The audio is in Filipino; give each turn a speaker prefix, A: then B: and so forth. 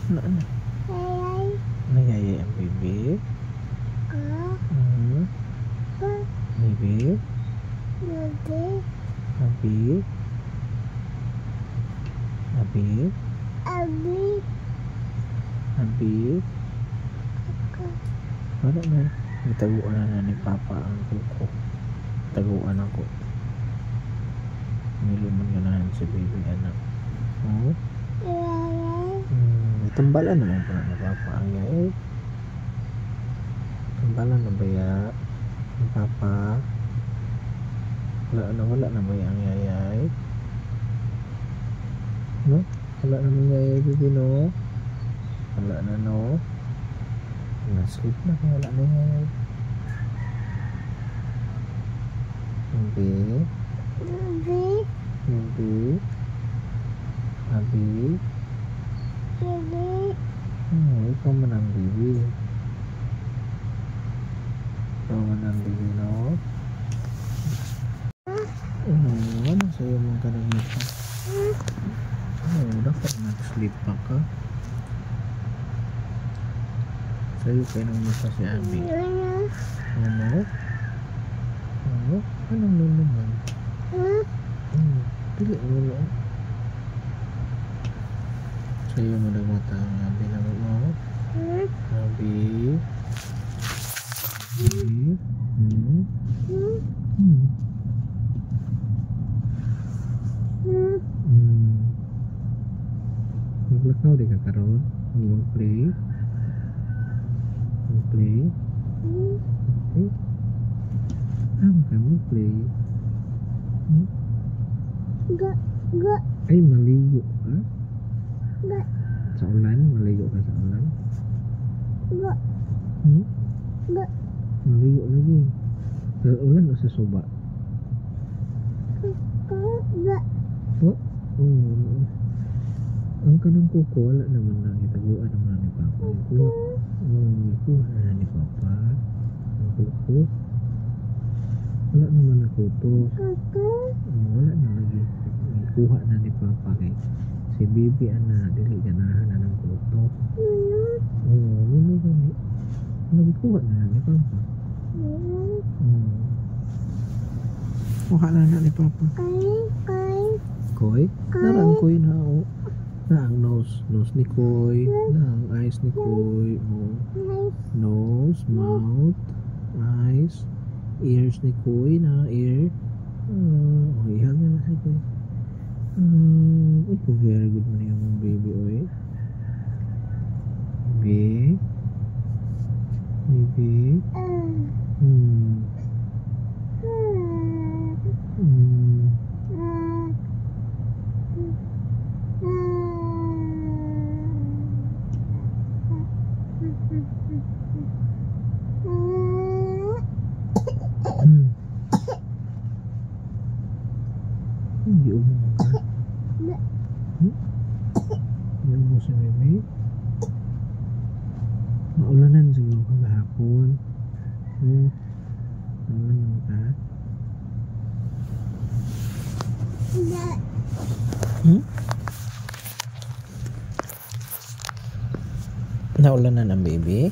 A: Ano, ano? Nayayay ang baby. Baby. Abi. Abi. Abi. Wala na. Nitaguan na ni Papa ang kuko. Taguan ako. Niluman ka na si baby anak. Oh. Tambalan naman pala na Papa ang yay. Tambalan na ba ya? Ang Papa. Wala na ba ang yayay? No? Wala na mga yayay baby no? Wala na no? Nasleep na kaya wala na yayay. Baby. Baby. Abi. Ikaw man ang baby. Ikaw man ang baby no? Ano sa'yo mong kanagmita? Dapat nag-sleep pa ka. Sa'yo kayo nang misa si Abi. Ano? Ano? Anong luluman? Pili mo lang. Sa'yo mo nagmata ang Abi na mo. Abi. Abi. Maglakaw di ka karon. Mag-play. Mag-play. Okay. Ka mag-play. Ay, maligo ka? Sa ulan? Maligo ka sa ulan? Maligo lagi. Sa ulan o sa soba? Oh? Ang kanang kuko, wala naman na itaguan naman ni Papa. Ikuha na ni Papa. Ang kuko. Wala naman na kuto. Wala na lagi. Ikuha na ni Papa kay si Bibi ana dili ganahan na ng kuto. Lalo gani. Nagkuha na ni Papa. Kuha na ni Papa. Koy? Narang koy na o. Na ang nose ni Koy. Na ang eyes ni Koy. Nose, mouth, eyes, ears ni Koy na ear. Ihag na si Koy. Ito very good mo niya mong baby oy. Baby. Baby. Hindi umong ka. Hindi umong si baby. Maulanan siguro kagahapon. Maulanan ka. Naulanan ang baby.